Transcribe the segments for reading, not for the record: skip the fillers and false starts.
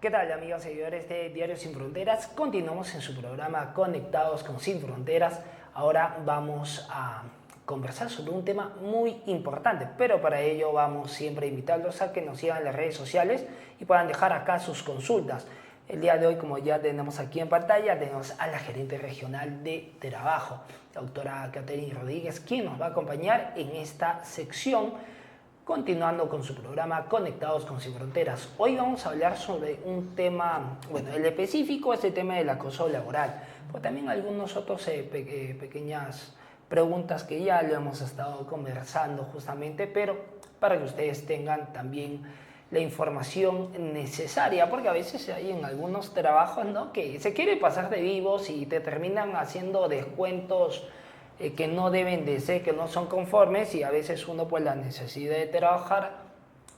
¿Qué tal, amigos seguidores de Diario Sin Fronteras? Continuamos en su programa Conectados con Sin Fronteras. Ahora vamos a conversar sobre un tema muy importante, pero para ello vamos siempre a invitarlos a que nos sigan en las redes sociales y puedan dejar acá sus consultas. El día de hoy, como ya tenemos aquí en pantalla, tenemos a la gerente regional de trabajo, la doctora Catherine Rodríguez, quien nos va a acompañar en esta sección, continuando con su programa Conectados con Sin Fronteras. Hoy vamos a hablar sobre un tema, bueno, el específico es el tema del acoso laboral, pero también algunos otros pequeñas preguntas que ya lo hemos estado conversando justamente, pero para que ustedes tengan también la información necesaria, porque a veces hay en algunos trabajos, ¿no?, que se quiere pasar de vivos y te terminan haciendo descuentos que no deben de ser, que no son conformes, y a veces uno, pues, la necesidad de trabajar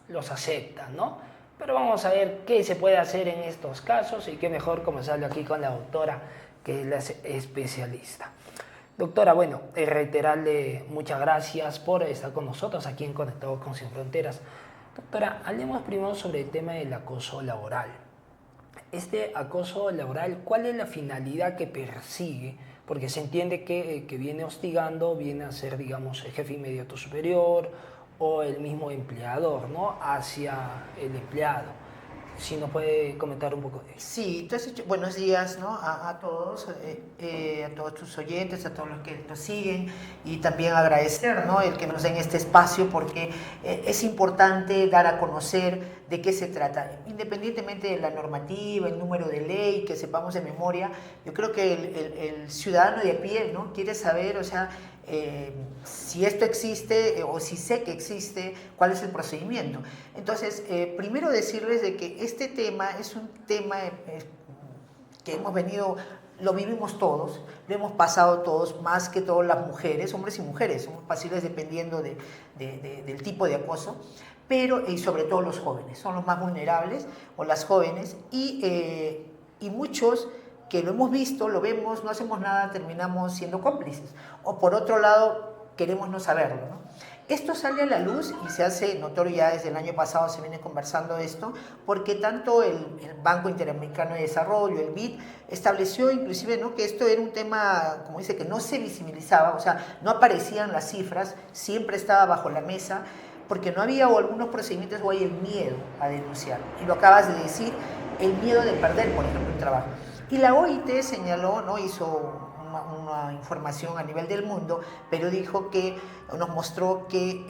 los acepta, ¿no? Pero vamos a ver qué se puede hacer en estos casos y qué mejor comenzarlo aquí con la doctora, que es la especialista. Doctora, bueno, reiterarle muchas gracias por estar con nosotros aquí en Conectados con Sin Fronteras. Doctora, hablemos primero sobre el tema del acoso laboral. Este acoso laboral, ¿cuál es la finalidad que persigue? Porque se entiende que viene hostigando, viene a ser, digamos, el jefe inmediato superior o el mismo empleador, ¿no?, hacia el empleado. Si nos puede comentar un poco de eso. Sí, entonces, buenos días, ¿no?, a todos tus oyentes, a todos los que nos siguen, y también agradecer, ¿no?, el que nos den este espacio, porque es importante dar a conocer de qué se trata. Independientemente de la normativa, el número de ley, que sepamos de memoria, yo creo que el ciudadano de a pie, ¿no?, quiere saber, o sea, si esto existe o si sé que existe, cuál es el procedimiento. Entonces, primero decirles de que este tema es un tema que lo vivimos todos, lo hemos pasado todos, más que todas las mujeres, hombres y mujeres, somos pasibles dependiendo del tipo de acoso, pero y sobre todo los jóvenes, son los más vulnerables, o las jóvenes, y muchos que lo hemos visto, lo vemos, no hacemos nada, terminamos siendo cómplices. O por otro lado, queremos no saberlo, ¿no? Esto sale a la luz y se hace notorio, ya desde el año pasado se viene conversando esto, porque tanto el Banco Interamericano de Desarrollo, el BID, estableció inclusive, ¿no?, que esto era un tema, como dice, que no se visibilizaba, o sea, no aparecían las cifras, siempre estaba bajo la mesa, porque no había o algunos procedimientos o hay el miedo a denunciar. Y lo acabas de decir, el miedo de perder, por ejemplo, el trabajo. Y la OIT señaló, ¿no?, hizo una información a nivel del mundo, pero dijo que nos mostró que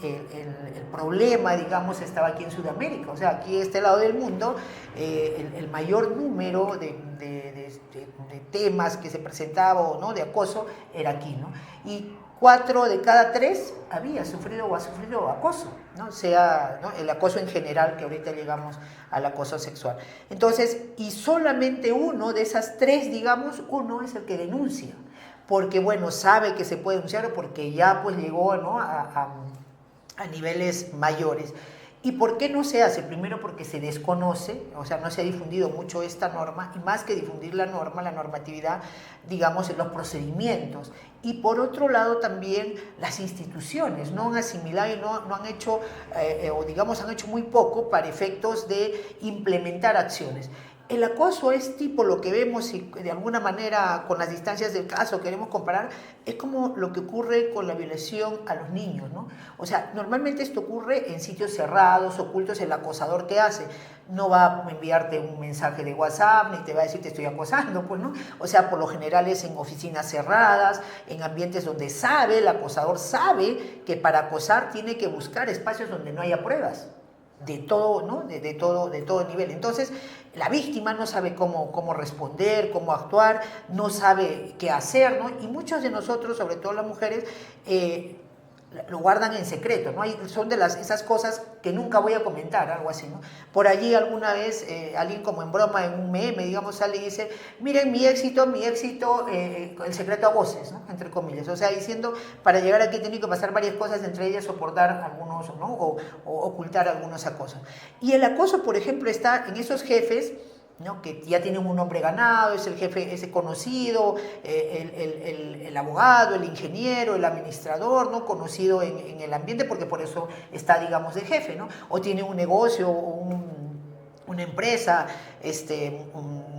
el problema, digamos, estaba aquí en Sudamérica, o sea, aquí este lado del mundo, el mayor número de temas que se presentaba, ¿no?, de acoso era aquí, ¿no? Y 4 de cada 3 había sufrido o ha sufrido acoso, ¿no? Sea, ¿no?, el acoso en general, que ahorita llegamos al acoso sexual. Entonces, y solamente uno de esas 3, digamos, uno es el que denuncia, porque, bueno, sabe que se puede denunciar o porque ya, pues, llegó, ¿no?, a niveles mayores. ¿Y por qué no se hace? Primero porque se desconoce, o sea, no se ha difundido mucho esta norma, y más que difundir la norma, la normatividad, digamos, en los procedimientos. Y por otro lado también las instituciones no han asimilado y no han hecho, o digamos, han hecho muy poco para efectos de implementar acciones. El acoso es tipo lo que vemos, y de alguna manera con las distancias del caso queremos comparar, es como lo que ocurre con la violación a los niños, ¿no? O sea, normalmente esto ocurre en sitios cerrados, ocultos, el acosador que hace. No va a enviarte un mensaje de WhatsApp, ni te va a decir te estoy acosando, pues, ¿no? O sea, por lo general es en oficinas cerradas, en ambientes donde el acosador sabe que para acosar tiene que buscar espacios donde no haya pruebas. De todo, ¿no?, de todo nivel. Entonces, la víctima no sabe cómo responder, cómo actuar, no sabe qué hacer, ¿no? Y muchos de nosotros, sobre todo las mujeres, lo guardan en secreto, ¿no? Son de esas cosas que nunca voy a comentar, algo así, ¿no? Por allí alguna vez alguien, como en broma, en un meme, digamos, sale y dice, miren mi éxito, el secreto a voces, ¿no?, entre comillas. O sea, diciendo, para llegar aquí he tenido que pasar varias cosas, entre ellas soportar algunos, ¿no?, o ocultar algunos acosos. Y el acoso, por ejemplo, está en esos jefes, ¿no?, que ya tienen un nombre ganado, es el jefe, ese conocido, el abogado, el ingeniero, el administrador, ¿no?, conocido en el ambiente, porque por eso está, digamos, de jefe, ¿no? O tiene un negocio, una empresa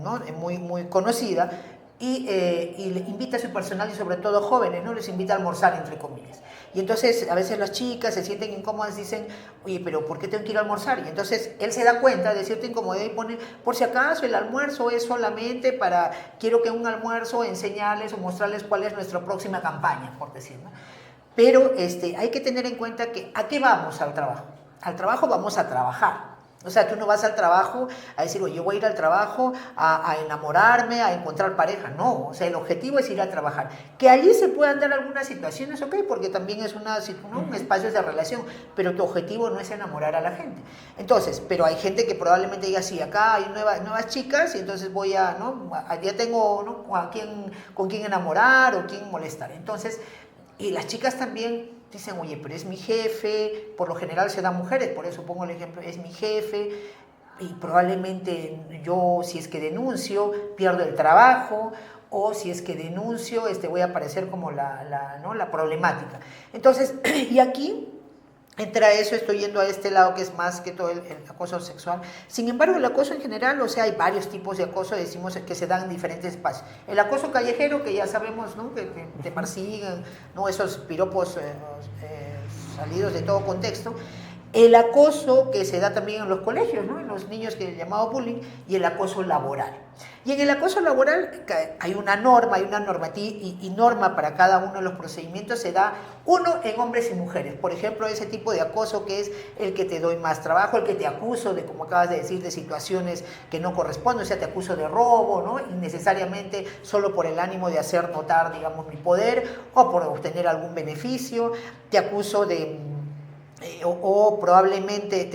¿no? muy conocida, y le invita a su personal, y sobre todo jóvenes, ¿no? Les invita a almorzar, entre comillas. Y entonces a veces las chicas se sienten incómodas, dicen, oye, pero ¿por qué tengo que ir a almorzar? Y entonces él se da cuenta de cierta incomodidad y pone, por si acaso el almuerzo es solamente para, quiero que un almuerzo enseñarles o mostrarles cuál es nuestra próxima campaña, por decir, ¿no? Pero hay que tener en cuenta que, ¿a qué vamos al trabajo? Al trabajo vamos a trabajar. O sea, tú no vas al trabajo a decir, oye, yo voy a ir al trabajo a enamorarme, a encontrar pareja. No, o sea, el objetivo es ir a trabajar. Que allí se puedan dar algunas situaciones, ok, porque también es un espacio de relación, pero tu objetivo no es enamorar a la gente. Entonces, pero hay gente que probablemente diga, sí, acá hay nuevas chicas y entonces voy a, ¿no? Ya tengo, ¿no? con quién enamorar o quién molestar. Entonces, y las chicas también dicen, oye, pero es mi jefe, por lo general se dan mujeres, por eso pongo el ejemplo, es mi jefe, y probablemente yo, si es que denuncio, pierdo el trabajo, o si es que denuncio, voy a aparecer como ¿no? la problemática. Entonces, y aquí entra eso, estoy yendo a este lado que es más que todo el acoso sexual. Sin embargo, el acoso en general, o sea, hay varios tipos de acoso, decimos que se dan en diferentes espacios. El acoso callejero, que ya sabemos, ¿no? Que te persiguen, ¿no? Esos piropos salidos de todo contexto. El acoso que se da también en los colegios, ¿no? En los niños, que es llamado bullying, y el acoso laboral. Y en el acoso laboral hay una norma, hay una normativa y norma para cada uno de los procedimientos. Se da uno en hombres y mujeres. Por ejemplo, ese tipo de acoso que es el que te doy más trabajo, el que te acuso de, como acabas de decir, de situaciones que no corresponden, o sea, te acuso de robo, ¿no? Innecesariamente solo por el ánimo de hacer notar, digamos, mi poder o por obtener algún beneficio. Te acuso de... o probablemente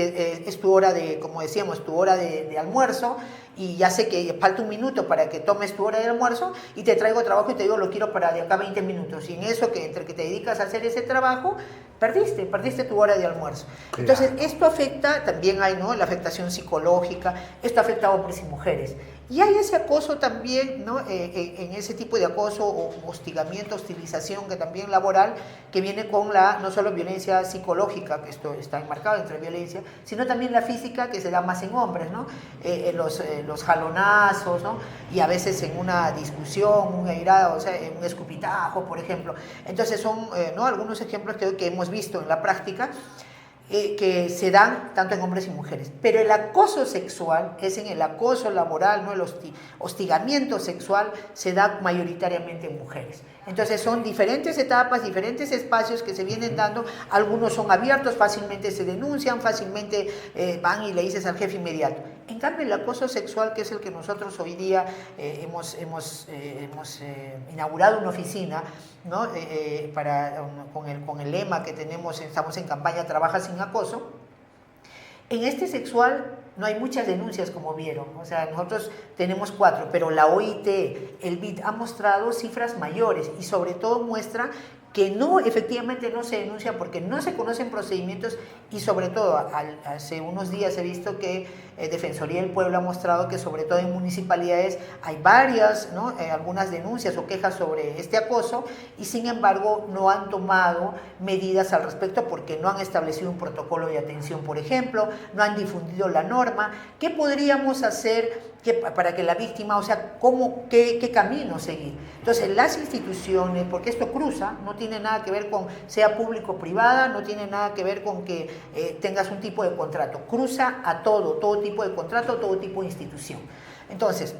es tu hora de, como decíamos, tu hora de almuerzo, y ya sé que falta un minuto para que tomes tu hora de almuerzo y te traigo trabajo y te digo, lo quiero para de acá 20 minutos. Y en eso, que entre que te dedicas a hacer ese trabajo, perdiste tu hora de almuerzo. Claro. Entonces, esto afecta, también hay, ¿no?, la afectación psicológica, esto afecta a hombres y mujeres. Y hay ese acoso también, ¿no?, en ese tipo de acoso o hostigamiento, hostilización, que también laboral, que viene con no solo violencia psicológica, que esto está enmarcado entre violencia, sino también la física, que se da más en hombres, ¿no? Los jalonazos, ¿no? Y a veces en una discusión, un airado, o sea, en un escupitajo, por ejemplo. Entonces son ¿no?, algunos ejemplos que hemos visto en la práctica, que se dan tanto en hombres y mujeres. Pero el acoso sexual es en el acoso laboral, ¿no? El hostigamiento sexual se da mayoritariamente en mujeres. Entonces son diferentes etapas, diferentes espacios que se vienen dando. Algunos son abiertos, fácilmente se denuncian, fácilmente van y le dices al jefe inmediato. En cambio, el acoso sexual, que es el que nosotros hoy día hemos inaugurado una oficina, ¿no? Con el lema que tenemos, estamos en campaña Trabaja sin acoso. En este sexual no hay muchas denuncias, como vieron, o sea, nosotros tenemos 4, pero la OIT, el BID, ha mostrado cifras mayores, y sobre todo muestra que efectivamente no se denuncia porque no se conocen procedimientos, y sobre todo hace unos días he visto que Defensoría del Pueblo ha mostrado que sobre todo en municipalidades hay varias, ¿no?, algunas denuncias o quejas sobre este acoso, y sin embargo no han tomado medidas al respecto porque no han establecido un protocolo de atención, por ejemplo, no han difundido la norma. ¿Qué podríamos hacer para que la víctima, o sea, qué camino seguir? Entonces, las instituciones, porque esto cruza, no tiene nada que ver con sea público o privada, no tiene nada que ver con que tengas un tipo de contrato, cruza a todo tipo de contrato, todo tipo de institución. Entonces,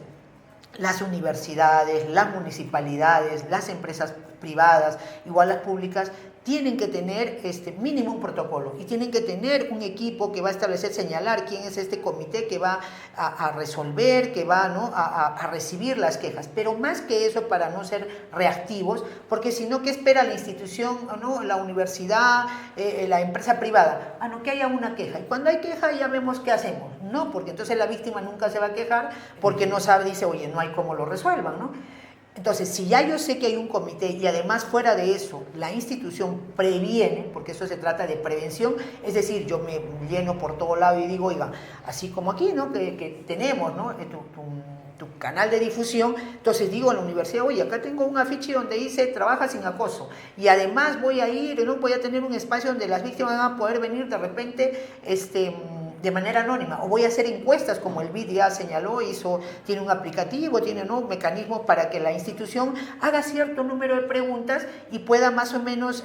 las universidades, las municipalidades, las empresas privadas, igual las públicas, tienen que tener mínimo un protocolo, y tienen que tener un equipo que va a establecer, señalar quién es este comité que va a resolver, que va, ¿no?, a recibir las quejas. Pero más que eso, para no ser reactivos, porque si no, ¿qué espera la institución, ¿no?, la universidad, la empresa privada? No, que haya una queja, y cuando hay queja ya vemos qué hacemos. No, porque entonces la víctima nunca se va a quejar porque no sabe, dice, oye, no hay cómo lo resuelvan, ¿no? Entonces, si ya yo sé que hay un comité, y además fuera de eso, la institución previene, porque eso se trata de prevención, es decir, yo me lleno por todo lado y digo, oiga, así como aquí, ¿no?, que tenemos, ¿no?, tu canal de difusión, entonces digo a la universidad, oye, acá tengo un afiche donde dice Trabaja sin acoso, y además voy a ir, ¿no?, voy a tener un espacio donde las víctimas van a poder venir de repente, de manera anónima, o voy a hacer encuestas como el BID ya señaló, tiene un aplicativo, tiene, ¿no?, mecanismos para que la institución haga cierto número de preguntas y pueda más o menos,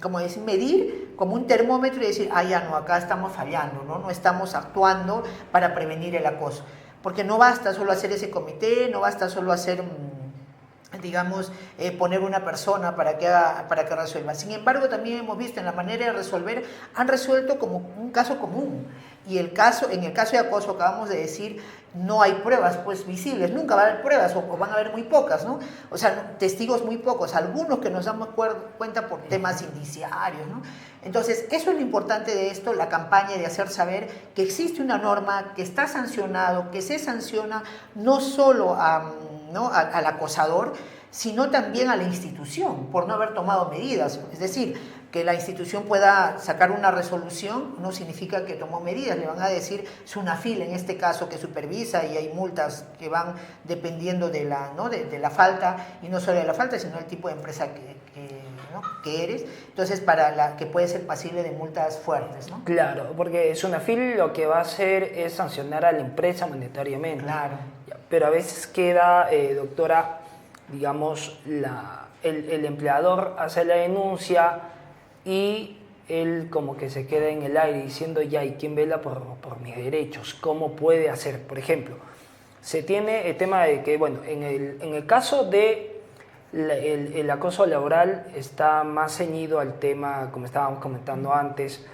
como decir, medir como un termómetro y decir, ya no, acá estamos fallando, ¿no? No estamos actuando para prevenir el acoso. Porque no basta solo hacer ese comité, no basta solo hacer, digamos, poner una persona para que resuelva. Sin embargo, también hemos visto en la manera de resolver, han resuelto como un caso común. Y en el caso de acoso, acabamos de decir, no hay pruebas pues visibles, nunca va a haber pruebas o van a haber muy pocas, ¿no? O sea, testigos muy pocos, algunos que nos damos cuenta por temas indiciarios, ¿no? Entonces, eso es lo importante de esto, la campaña de hacer saber que existe una norma, que está sancionado, que se sanciona no solo al acosador, sino también a la institución por no haber tomado medidas. Es decir, que la institución pueda sacar una resolución no significa que tomó medidas, le van a decir, es una fila en este caso que supervisa y hay multas que van dependiendo de la falta, y no solo de la falta, sino del tipo de empresa que eres, entonces que puede ser pasible de multas fuertes, ¿no? Claro, porque Sunafil lo que va a hacer es sancionar a la empresa monetariamente. Claro. Pero a veces queda, doctora, digamos, el empleador hace la denuncia y él como que se queda en el aire diciendo, ya, ¿y quién vela por mis derechos? ¿Cómo puede hacer? Por ejemplo, se tiene el tema de que, bueno, en el caso de el acoso laboral está más ceñido al tema, como estábamos comentando antes,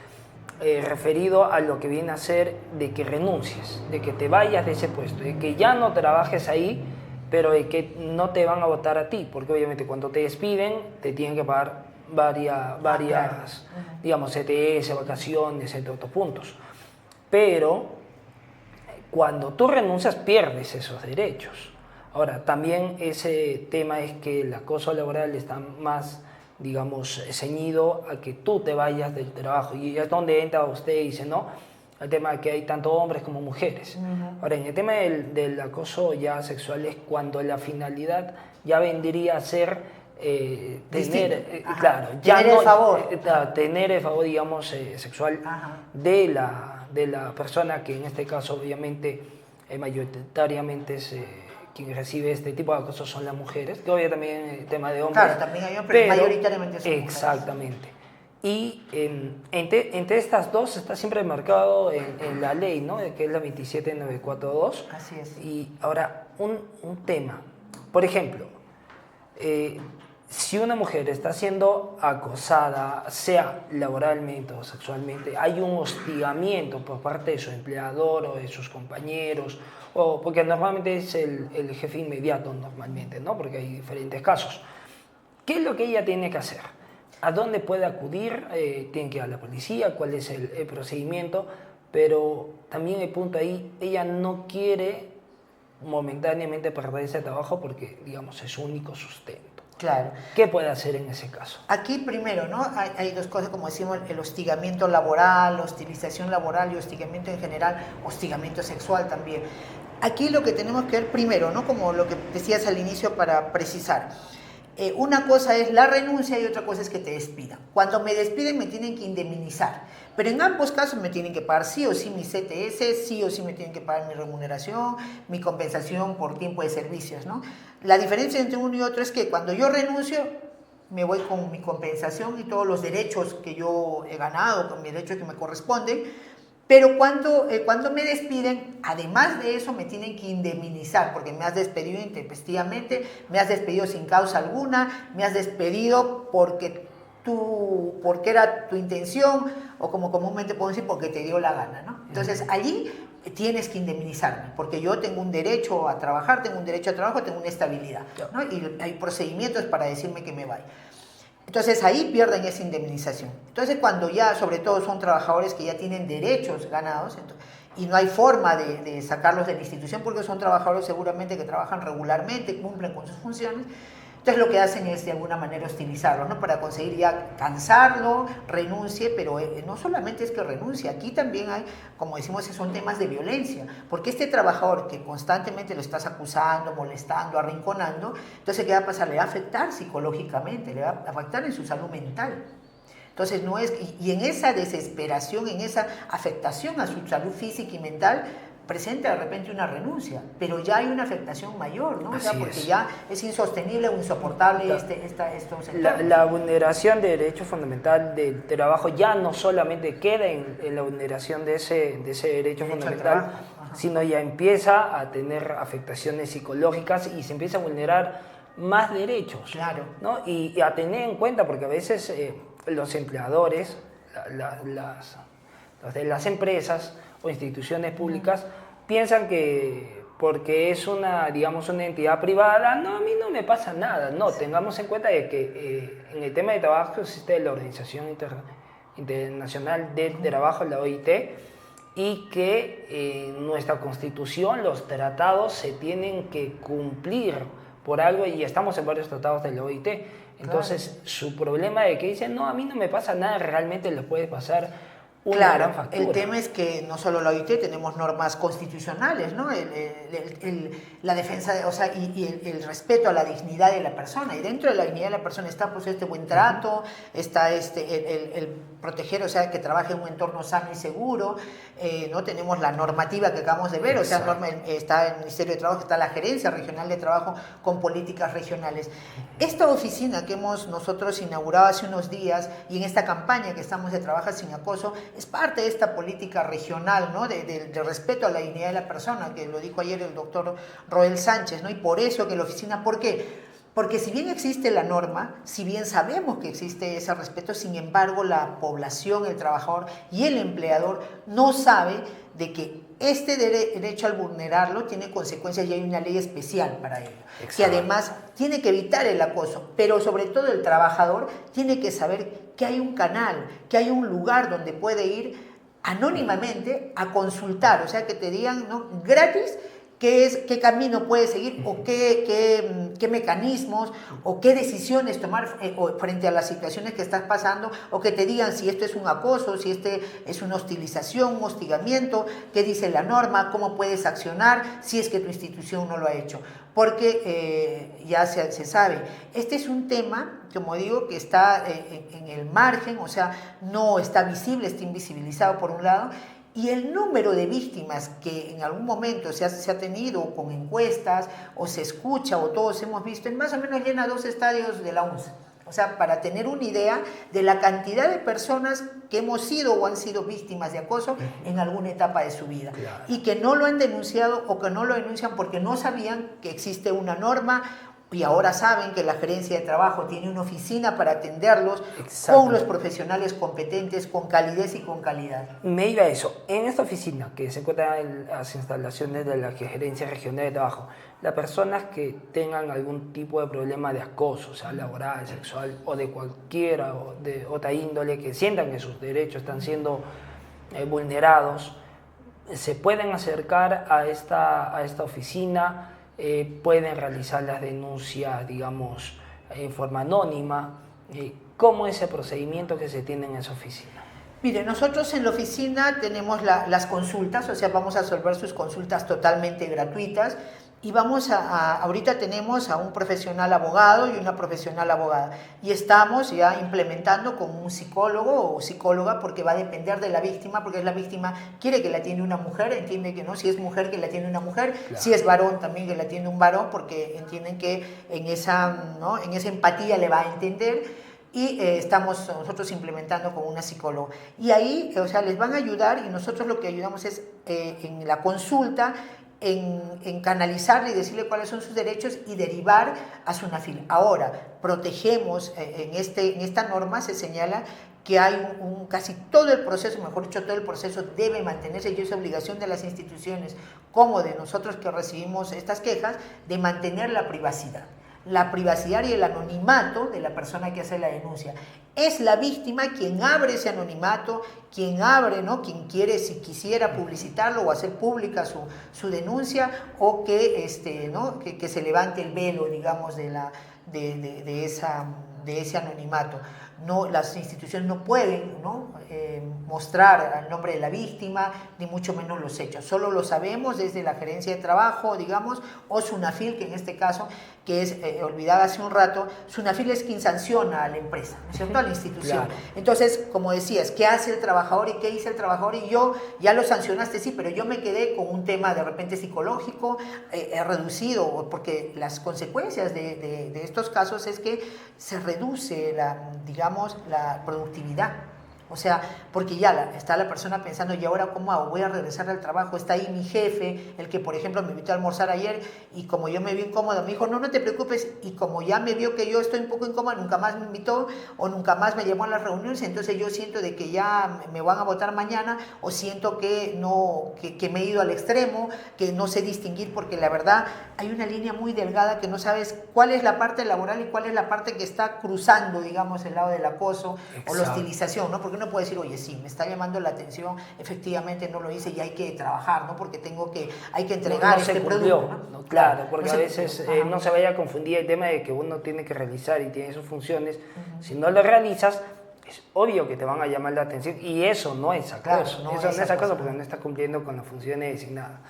referido a lo que viene a ser de que renuncies, de que te vayas de ese puesto, de que ya no trabajes ahí, pero de que no te van a votar a ti, porque obviamente cuando te despiden te tienen que pagar varias digamos, CTS, vacaciones, entre otros puntos. Pero cuando tú renuncias pierdes esos derechos. Ahora, también ese tema es que el acoso laboral está más, digamos, ceñido a que tú te vayas del trabajo. Y es donde entra usted y dice, ¿no? El tema de que hay tanto hombres como mujeres. Ahora, en el tema del acoso ya sexual es cuando la finalidad ya vendría a ser tener, claro, ya tener el favor. Tener el favor, digamos, sexual de la persona, que en este caso obviamente mayoritariamente es quien recibe este tipo de acoso son las mujeres, que obviamente también el tema de hombres. Claro, también hay hombres, pero mayoritariamente son mujeres. Exactamente. Y entre estas dos está siempre marcado en la ley, ¿no?, que es la 27942. Así es. Y ahora, un tema, por ejemplo, si una mujer está siendo acosada, sea laboralmente o sexualmente, hay un hostigamiento por parte de su empleador o de sus compañeros, o porque normalmente es el jefe inmediato normalmente, ¿no?, porque hay diferentes casos. ¿Qué es lo que ella tiene que hacer? ¿A dónde puede acudir? ¿Tiene que ir a la policía? ¿Cuál es el procedimiento? Pero también el punto ahí, ella no quiere momentáneamente perder ese trabajo porque, digamos, es su único sustento. Claro. ¿Qué puede hacer en ese caso? Aquí primero, ¿no? Hay dos cosas, como decimos, el hostigamiento laboral, la hostilización laboral y hostigamiento en general, hostigamiento sexual también. Aquí lo que tenemos que ver primero, ¿no?, como lo que decías al inicio para precisar. Una cosa es la renuncia y otra cosa es que te despidan. Cuando me despiden me tienen que indemnizar, pero en ambos casos me tienen que pagar sí o sí mi CTS, sí o sí me tienen que pagar mi remuneración, mi compensación por tiempo de servicios, ¿no? La diferencia entre uno y otro es que cuando yo renuncio me voy con mi compensación y todos los derechos que yo he ganado, con mis derechos que me corresponden. Pero cuando me despiden, además de eso, me tienen que indemnizar porque me has despedido intempestivamente, me has despedido sin causa alguna, me has despedido porque era tu intención, o como comúnmente puedo decir, porque te dio la gana, ¿no? Entonces, allí tienes que indemnizarme, porque yo tengo un derecho a trabajar, tengo un derecho a trabajo, tengo una estabilidad, ¿no? Y hay procedimientos para decirme que me vaya. Entonces ahí pierden esa indemnización. Entonces cuando ya, sobre todo son trabajadores que ya tienen derechos ganados, y no hay forma de sacarlos de la institución porque son trabajadores seguramente que trabajan regularmente, cumplen con sus funciones, entonces lo que hacen es de alguna manera hostilizarlos, ¿no?, para conseguir ya cansarlo, renuncie, pero no solamente es que renuncie, aquí también hay, como decimos, son temas de violencia, porque este trabajador que constantemente lo estás acusando, molestando, arrinconando, entonces ¿qué va a pasar? Le va a afectar psicológicamente, le va a afectar en su salud mental. Entonces, no es, y en esa desesperación, en esa afectación a su salud física y mental, presenta de repente una renuncia, pero ya hay una afectación mayor, ¿no? O sea, porque ya es insostenible o insoportable estos sectores. La vulneración de derecho fundamental del trabajo ya no solamente queda en la vulneración de ese derecho fundamental, sino ya empieza a tener afectaciones psicológicas y se empieza a vulnerar más derechos. Claro. ¿No? Y a tener en cuenta, porque a veces los empleadores, los de las empresas o instituciones públicas, piensan que porque es digamos, una entidad privada, no, a mí no me pasa nada. No, tengamos en cuenta de que en el tema de trabajo existe la Organización Internacional del Trabajo, la OIT, y que en nuestra Constitución los tratados se tienen que cumplir por algo, y estamos en varios tratados de la OIT. Entonces, su problema de que dicen, no, a mí no me pasa nada, realmente le puede pasar una gran factura. El tema es que no solo la OIT, tenemos normas constitucionales, ¿no? La defensa, o sea, y el respeto a la dignidad de la persona. Y dentro de la dignidad de la persona está pues este buen trato, está el proteger, o sea, que trabaje en un entorno sano y seguro, ¿no? Tenemos la normativa que acabamos de ver, o sea, está el Ministerio de Trabajo, está la Gerencia Regional de Trabajo con políticas regionales. Esta oficina que hemos nosotros inaugurado hace unos días y en esta campaña que estamos de Trabaja sin Acoso, es parte de esta política regional, ¿no? de respeto a la dignidad de la persona, que lo dijo ayer el doctor Roel Sánchez, ¿no? Y por eso que la oficina, ¿por qué? Porque si bien existe la norma, si bien sabemos que existe ese respeto, sin embargo la población, el trabajador y el empleador no sabe de que este derecho al vulnerarlo tiene consecuencias y hay una ley especial para ello. Exacto. Que además tiene que evitar el acoso, pero sobre todo el trabajador tiene que saber que hay un canal, que hay un lugar donde puede ir anónimamente a consultar, o sea, que te digan, ¿no?, gratis, qué camino puedes seguir o qué mecanismos o qué decisiones tomar frente a las situaciones que estás pasando, o que te digan si esto es un acoso, si este es una hostilización, un hostigamiento, qué dice la norma, cómo puedes accionar si es que tu institución no lo ha hecho. Porque ya se sabe, este es un tema, como digo, que está en el margen, o sea, no está visible, está invisibilizado por un lado. Y el número de víctimas que en algún momento se ha tenido con encuestas, o se escucha, o todos hemos visto, en más o menos llena 2 estadios de la UNS. O sea, para tener una idea de la cantidad de personas que hemos sido o han sido víctimas de acoso en alguna etapa de su vida. Claro. Y que no lo han denunciado o que no lo denuncian porque no sabían que existe una norma, y ahora saben que la Gerencia de Trabajo tiene una oficina para atenderlos con los profesionales competentes, con calidez y con calidad. Me iba a eso. En esta oficina, que se encuentra en las instalaciones de la Gerencia Regional de Trabajo, las personas que tengan algún tipo de problema de acoso, sea laboral, sexual o de cualquiera o de otra índole, que sientan que sus derechos están siendo vulnerados, se pueden acercar a esta oficina. Pueden realizar las denuncias, digamos, en forma anónima. ¿Cómo es el procedimiento que se tiene en esa oficina? Mire, nosotros en la oficina tenemos las consultas, o sea, vamos a resolver sus consultas totalmente gratuitas. Y ahorita tenemos a un profesional abogado y una profesional abogada. Y estamos ya implementando con un psicólogo o psicóloga, porque va a depender de la víctima, porque la víctima quiere que la atiende una mujer, entiende que no, si es mujer que la atiende una mujer, claro. Si es varón también que la atiende un varón, porque entienden que en esa empatía le va a entender. Y estamos nosotros implementando con una psicóloga. Y ahí, o sea, les van a ayudar, y nosotros lo que ayudamos es en la consulta, en canalizarle y decirle cuáles son sus derechos y derivar a SUNAFIL. Ahora, protegemos, en esta norma se señala que hay casi todo el proceso, mejor dicho, todo el proceso debe mantenerse, y es obligación de las instituciones, como de nosotros que recibimos estas quejas, de mantener la privacidad y el anonimato de la persona que hace la denuncia. Es la víctima quien abre ese anonimato, quien abre, ¿no?, quien quiere, si quisiera publicitarlo o hacer pública su denuncia, o que se levante el velo, digamos, de ese anonimato. No, las instituciones no pueden, ¿no?, mostrar el nombre de la víctima, ni mucho menos los hechos. Solo lo sabemos desde la Gerencia de Trabajo, digamos, o SUNAFIL, que en este caso, que es olvidada hace un rato, SUNAFIL es quien sanciona a la empresa, ¿no es cierto?, a la institución. Claro. Entonces, como decías, ¿qué hace el trabajador y qué dice el trabajador? Y yo, ya lo sancionaste, sí, pero yo me quedé con un tema de repente psicológico, reducido, porque las consecuencias de estos casos es que se reduce digamos, la productividad. O sea, porque ya está la persona pensando, ¿y ahora cómo hago? Voy a regresar al trabajo, está ahí mi jefe, el que por ejemplo me invitó a almorzar ayer, y como yo me vi incómodo, me dijo, no, no te preocupes, y como ya me vio que yo estoy un poco incómoda, nunca más me invitó, o nunca más me llamó a las reuniones, entonces yo siento de que ya me van a votar mañana, o siento que, no, que me he ido al extremo, que no sé distinguir, porque la verdad hay una línea muy delgada que no sabes cuál es la parte laboral y cuál es la parte que está cruzando, digamos, el lado del acoso. Exacto. O la hostilización, ¿no? Porque uno puede decir, oye, sí, me está llamando la atención, efectivamente no lo hice y hay que trabajar, ¿no? Porque hay que entregar no este producto, ¿no? Claro, porque no a veces no se vaya a confundir el tema de que uno tiene que realizar y tiene sus funciones. Si no lo realizas, es obvio que te van a llamar la atención y eso no es acoso. Claro, eso no es acoso porque no estás cumpliendo con las funciones designadas.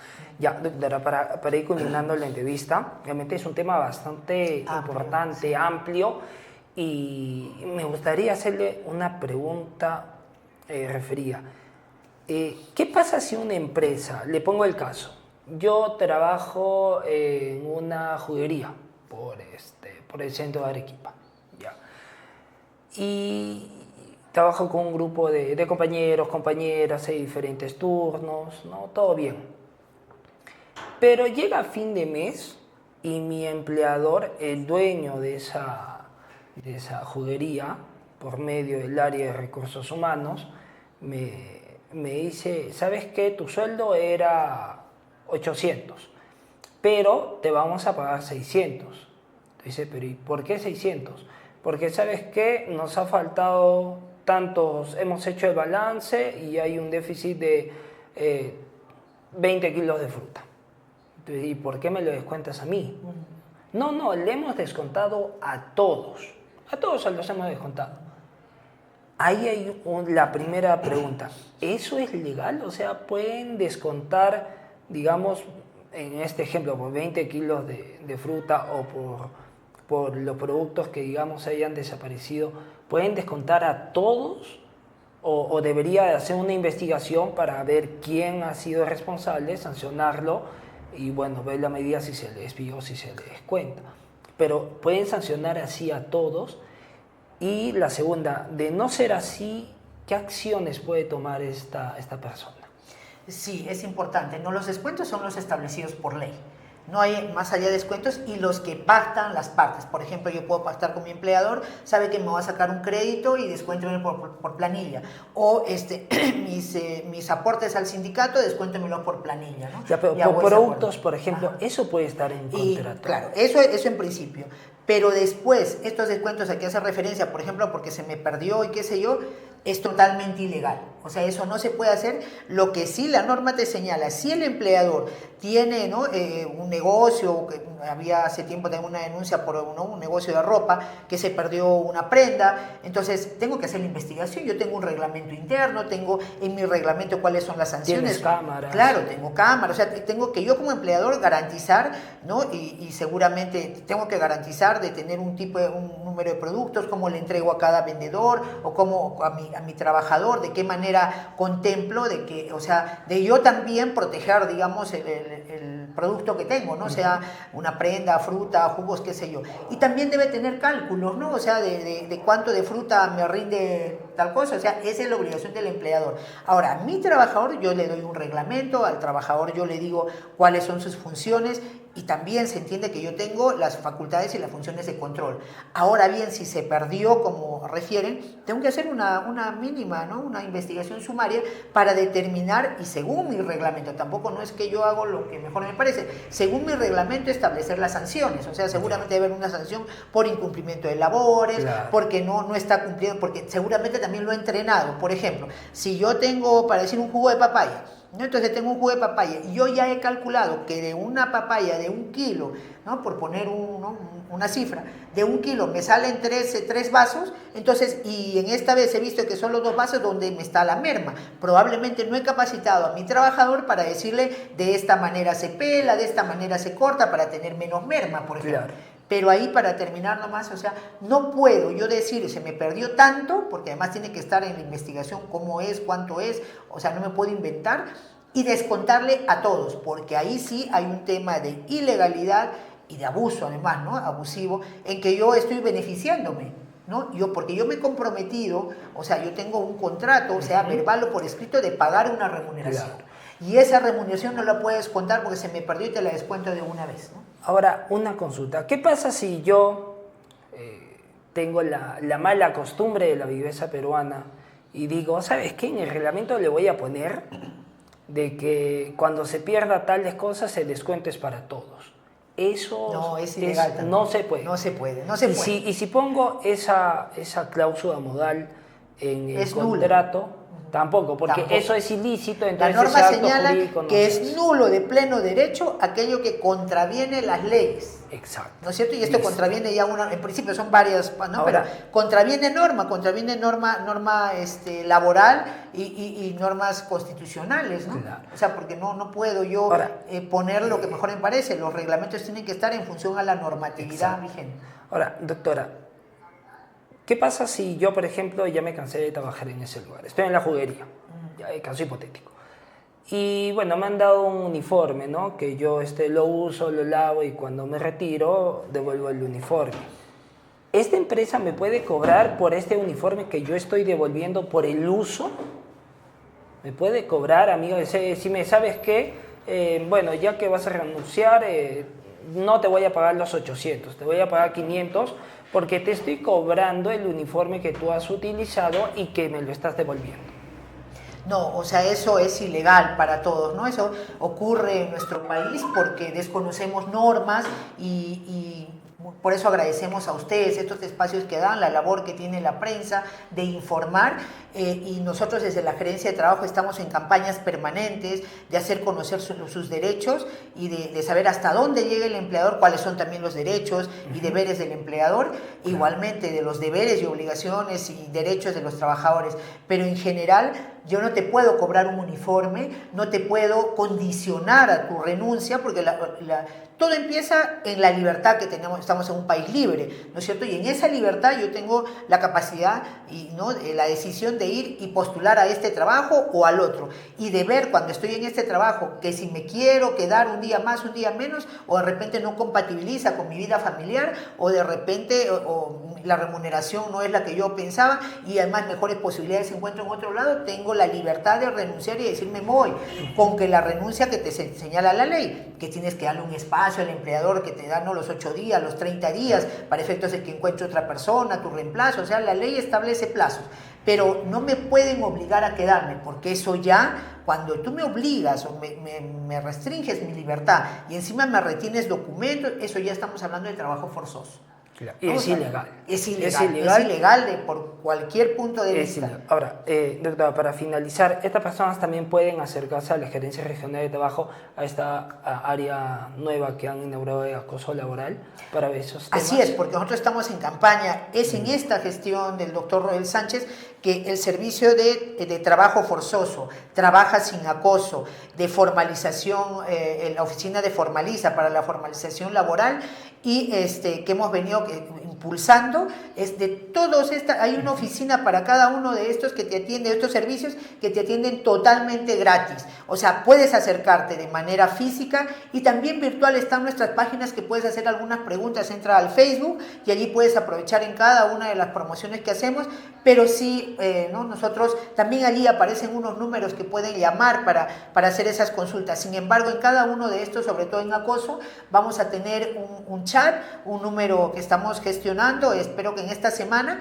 Ya, doctora, para ir culminando la entrevista, realmente es un tema bastante importante, sí, amplio, y me gustaría hacerle una pregunta referida. ¿Qué pasa si una empresa, le pongo el caso, yo trabajo en una juguería por el centro de Arequipa, ya, y trabajo con un grupo de compañeros, compañeras, hay diferentes turnos, ¿no? Todo bien. Pero llega fin de mes y mi empleador, el dueño de esa juguería, por medio del área de recursos humanos, me dice, ¿sabes qué? Tu sueldo era 800, pero te vamos a pagar 600. Dice, pero ¿y por qué 600? Porque ¿sabes qué? Nos ha faltado tantos, hemos hecho el balance y hay un déficit de 20 kilos de fruta. Entonces, ¿y por qué me lo descuentas a mí? No, le hemos descontado a todos se los hemos descontado. Ahí hay la primera pregunta. ¿Eso es legal? O sea, ¿pueden descontar, digamos, en este ejemplo, por 20 kilos de fruta o por los productos que, digamos, hayan desaparecido, ¿pueden descontar a todos? ¿O debería hacer una investigación para ver quién ha sido responsable, sancionarlo y, bueno, ver la medida si se le despidió o si se le descuenta? Pero pueden sancionar así a todos. Y la segunda, de no ser así, ¿qué acciones puede tomar esta persona? Sí, es importante. No, los descuentos son los establecidos por ley. No hay más allá de descuentos y los que pactan las partes. Por ejemplo, yo puedo pactar con mi empleador, sabe que me va a sacar un crédito y descuéntemelo por planilla. O mis aportes al sindicato, descuéntemelo por planilla, ¿no? Ya, pero por productos, por ejemplo, eso puede estar en contrato. Claro, eso en principio. Pero después, estos descuentos a que hace referencia, por ejemplo, porque se me perdió y qué sé yo, es totalmente ilegal. O sea, eso no se puede hacer. Lo que sí la norma te señala, si el empleador tiene, ¿no? Un negocio, que había hace tiempo también una denuncia por, ¿no? un negocio de ropa, que se perdió una prenda, entonces tengo que hacer la investigación. Yo tengo un reglamento interno, tengo en mi reglamento cuáles son las sanciones. ¿Tienes cámaras? Claro, tengo cámaras. O sea, tengo que yo como empleador garantizar, ¿no? Y seguramente tengo que garantizar de tener un número de productos, cómo le entrego a cada vendedor o cómo a mi trabajador, de qué manera contemplo de que, o sea, de yo también proteger, digamos, el producto que tengo, ¿no? O sea, una prenda, fruta, jugos, qué sé yo. Y también debe tener cálculos, ¿no? O sea, de cuánto de fruta me rinde tal cosa. O sea, esa es la obligación del empleador. Ahora, a mi trabajador yo le doy un reglamento, al trabajador yo le digo cuáles son sus funciones y también se entiende que yo tengo las facultades y las funciones de control. Ahora bien, si se perdió, como refieren, tengo que hacer una mínima, ¿no? Una investigación sumaria para determinar, y según mi reglamento, tampoco no es que yo hago lo que mejor me parece, según mi reglamento establecer las sanciones. O sea, seguramente debe haber una sanción por incumplimiento de labores, claro, porque no está cumpliendo, porque seguramente también lo he entrenado. Por ejemplo, si yo tengo, para decir, un jugo de papaya, ¿no? Entonces tengo un jugo de papaya y yo ya he calculado que de una papaya de 1 kilo, ¿no? Por poner una cifra, de 1 kilo me salen 3 vasos, entonces, y en esta vez he visto que son los 2 vasos donde me está la merma. Probablemente no he capacitado a mi trabajador para decirle de esta manera se pela, de esta manera se corta para tener menos merma, por ejemplo. Claro. Pero ahí, para terminar nomás, o sea, no puedo yo decir, se me perdió tanto, porque además tiene que estar en la investigación cómo es, cuánto es, o sea, no me puedo inventar, y descontarle a todos, porque ahí sí hay un tema de ilegalidad y de abuso, además, ¿no? Abusivo, en que yo estoy beneficiándome, ¿no? Porque yo me he comprometido, o sea, yo tengo un contrato, o sea, verbal o por escrito, de pagar una remuneración. Claro. Y esa remuneración no la puedes contar porque se me perdió y te la descuento de una vez, ¿no? Ahora, una consulta. ¿Qué pasa si yo tengo la mala costumbre de la viveza peruana y digo, ¿sabes qué? En el reglamento le voy a poner de que cuando se pierda tales cosas el descuento es para todos. Eso no, es ilegal no se puede. No se puede, no se puede. Y si pongo esa cláusula modal en el contrato, tampoco, porque eso es ilícito. Entonces la norma señala que es nulo de pleno derecho aquello que contraviene las leyes. Exacto. ¿No es cierto? Y esto contraviene ya en principio son varias, ¿no? Ahora, pero contraviene norma laboral y normas constitucionales, ¿no? Claro. O sea, porque no puedo yo poner lo que mejor me parece. Los reglamentos tienen que estar en función a la normatividad vigente. Ahora, doctora, ¿qué pasa si yo, por ejemplo, ya me cansé de trabajar en ese lugar? Estoy en la juguería, ya, caso hipotético. Y bueno, me han dado un uniforme, ¿no? Que yo lo uso, lo lavo y cuando me retiro devuelvo el uniforme. ¿Esta empresa me puede cobrar por este uniforme que yo estoy devolviendo por el uso? ¿Me puede cobrar, amigo? Si me sabes qué, bueno, ya que vas a renunciar, no te voy a pagar los 800, te voy a pagar 500 porque te estoy cobrando el uniforme que tú has utilizado y que me lo estás devolviendo. No, o sea, eso es ilegal para todos, ¿no? Eso ocurre en nuestro país porque desconocemos normas y por eso agradecemos a ustedes estos espacios que dan, la labor que tiene la prensa de informar, y nosotros desde la Gerencia de Trabajo estamos en campañas permanentes de hacer conocer sus derechos y de saber hasta dónde llega el empleador, cuáles son también los derechos y deberes del empleador, igualmente de los deberes y obligaciones y derechos de los trabajadores. Pero en general yo no te puedo cobrar un uniforme, no te puedo condicionar a tu renuncia, porque todo empieza en la libertad que tenemos, estamos en un país libre, ¿no es cierto? Y en esa libertad yo tengo la capacidad y ¿no? la decisión de ir y postular a este trabajo o al otro, y de ver cuando estoy en este trabajo que si me quiero quedar un día más, un día menos, o de repente no compatibiliza con mi vida familiar, o de repente o la remuneración no es la que yo pensaba y además mejores posibilidades encuentro en otro lado, tengo la libertad de renunciar y decirme voy, con que la renuncia que te señala la ley, que tienes que darle un espacio al empleador que te da no los 8 días, los 30 días, para efectos de que encuentre otra persona, tu reemplazo, o sea, la ley establece plazos, pero no me pueden obligar a quedarme, porque eso ya, cuando tú me obligas o me restringes mi libertad y encima me retienes documentos, eso ya estamos hablando de trabajo forzoso. Claro. Y es ilegal. Es ilegal por cualquier punto de vista. Ahora, doctora, para finalizar, estas personas también pueden acercarse a la Gerencia Regional de Trabajo, a esta área nueva que han inaugurado de acoso laboral, para ver esos temas. Así es, porque nosotros estamos en campaña, es en esta gestión del doctor Roel Sánchez que el servicio de trabajo forzoso, trabaja sin acoso, de formalización, en la oficina de Formaliza para la formalización laboral, y que hemos venido impulsando, es de todos hay una oficina para cada uno de estos que te atiende, estos servicios que te atienden totalmente gratis. O sea, puedes acercarte de manera física y también virtual. Están nuestras páginas que puedes hacer algunas preguntas, entra al Facebook y allí puedes aprovechar en cada una de las promociones que hacemos, pero sí, ¿no? Nosotros también allí aparecen unos números que pueden llamar para hacer esas consultas. Sin embargo, en cada uno de estos, sobre todo en acoso, vamos a tener un chat, un número que estamos gestionando, espero que en esta semana,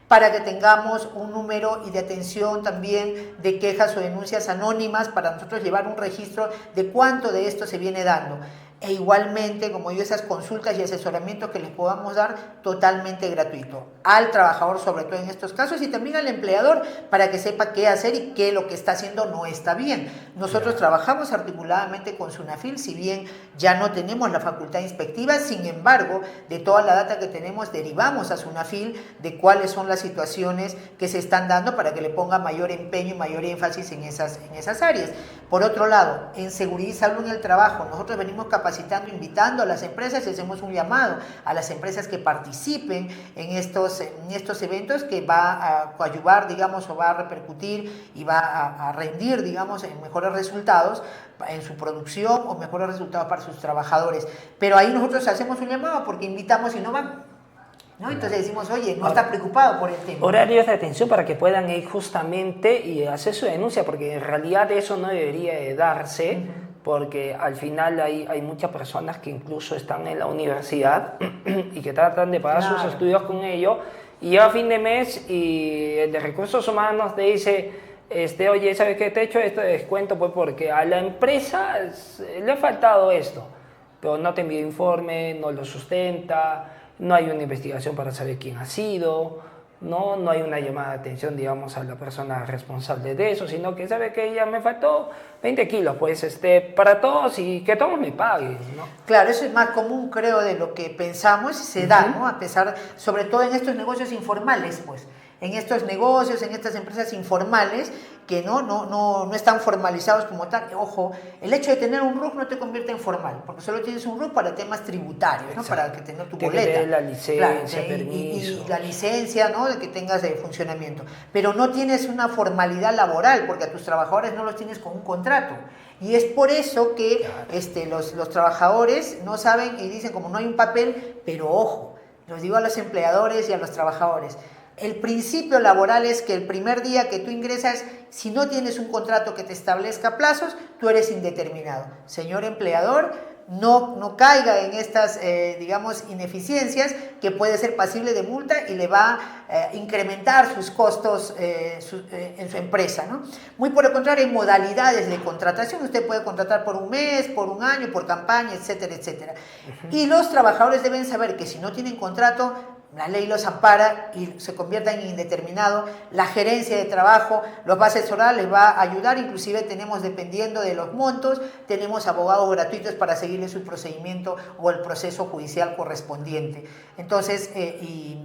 para que tengamos un número y de atención también de quejas o denuncias anónimas, para nosotros llevar un registro de cuánto de esto se viene dando. E igualmente, como yo, esas consultas y asesoramientos que les podamos dar totalmente gratuito al trabajador, sobre todo en estos casos, y también al empleador, para que sepa qué hacer y qué lo que está haciendo no está bien. Nosotros trabajamos articuladamente con SUNAFIL, si bien ya no tenemos la facultad inspectiva, sin embargo, de toda la data que tenemos, derivamos a SUNAFIL de cuáles son las situaciones que se están dando para que le ponga mayor empeño y mayor énfasis en esas áreas. Por otro lado, en seguridad y salud en el trabajo, nosotros venimos capacitando, invitando a las empresas y hacemos un llamado a las empresas que participen en estos eventos que va a coadyuvar, digamos, o va a repercutir y va a rendir, digamos, en mejores resultados en su producción o mejores resultados para sus trabajadores. Pero ahí nosotros hacemos un llamado porque invitamos y no van, ¿no? Entonces decimos, oye, no está preocupado por el tema. Horarios de atención para que puedan ir justamente y hacer su denuncia, porque en realidad eso no debería de darse, porque al final hay muchas personas que incluso están en la universidad y que tratan de pagar sus estudios con ello, y llega a fin de mes y el de Recursos Humanos te dice, oye, ¿sabes qué? Te he hecho este descuento pues porque a la empresa le ha faltado esto, pero no te envió informe, no lo sustenta, no hay una investigación para saber quién ha sido, no hay una llamada de atención, digamos, a la persona responsable de eso, sino que sabe que ya me faltó 20 kilos, pues, para todos y que todos me paguen, ¿no? Claro, eso es más común, creo, de lo que pensamos y se da, ¿no? A pesar, sobre todo en estos negocios informales, pues, en estos negocios, en estas empresas informales que no están formalizados como tal. Ojo, el hecho de tener un RUC no te convierte en formal, porque solo tienes un RUC para temas tributarios, ¿no? Para que tener tu boleta. Que la licencia, permiso. Y la licencia, ¿no? De que tengas de funcionamiento. Pero no tienes una formalidad laboral, porque a tus trabajadores no los tienes con un contrato. Y es por eso que los trabajadores no saben y dicen, como no hay un papel, pero ojo, los digo a los empleadores y a los trabajadores. El principio laboral es que el primer día que tú ingresas, si no tienes un contrato que te establezca plazos, tú eres indeterminado. Señor empleador, no caiga en estas, digamos, ineficiencias que puede ser pasible de multa y le va a incrementar sus costos en su empresa, ¿no? Muy por el contrario, hay modalidades de contratación. Usted puede contratar por un mes, por un año, por campaña, etcétera, etcétera. Y los trabajadores deben saber que si no tienen contrato, la ley los ampara y se convierta en indeterminado. La gerencia de trabajo los va a asesorar, les va a ayudar. Inclusive tenemos, dependiendo de los montos, tenemos abogados gratuitos para seguirle su procedimiento o el proceso judicial correspondiente. Entonces, y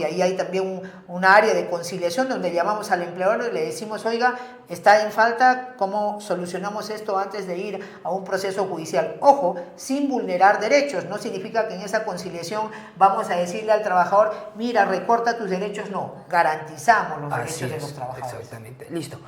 ahí hay también una área de conciliación donde llamamos al empleador y le decimos, oiga, está en falta, ¿cómo solucionamos esto antes de ir a un proceso judicial? Ojo, sin vulnerar derechos. No significa que en esa conciliación vamos a decirle al trabajador, mira, recorta tus derechos. No, garantizamos los derechos de los trabajadores. Exactamente, listo.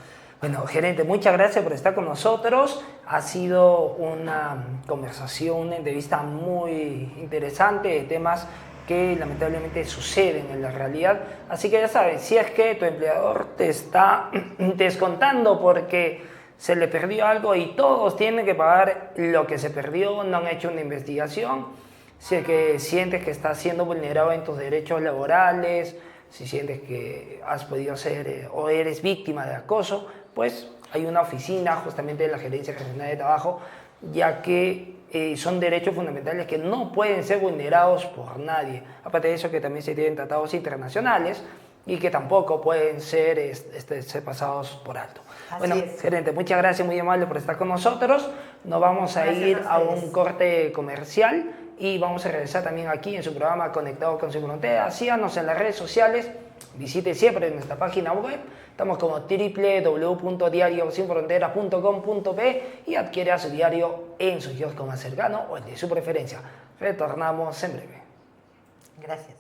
Bueno, gerente, muchas gracias por estar con nosotros. Ha sido una conversación, una entrevista muy interesante de temas que lamentablemente suceden en la realidad. Así que ya sabes, si es que tu empleador te está descontando porque se le perdió algo y todos tienen que pagar lo que se perdió, no han hecho una investigación, si es que sientes que estás siendo vulnerado en tus derechos laborales, si sientes que has podido ser o eres víctima de acoso, pues hay una oficina justamente de la Gerencia Regional de Trabajo, ya que son derechos fundamentales que no pueden ser vulnerados por nadie. Aparte de eso, que también se tienen tratados internacionales y que tampoco pueden ser pasados por alto. Bueno, gerente, muchas gracias, muy amable por estar con nosotros. Nos vamos a ir a un corte comercial y vamos a regresar también aquí en su programa Conectado con Sin Fronteras. Síganos en las redes sociales, visite siempre nuestra página web. Estamos como www.diariosinfronteras.com.pe y adquiere a su diario en su kiosco más cercano o el de su preferencia. Retornamos en breve. Gracias.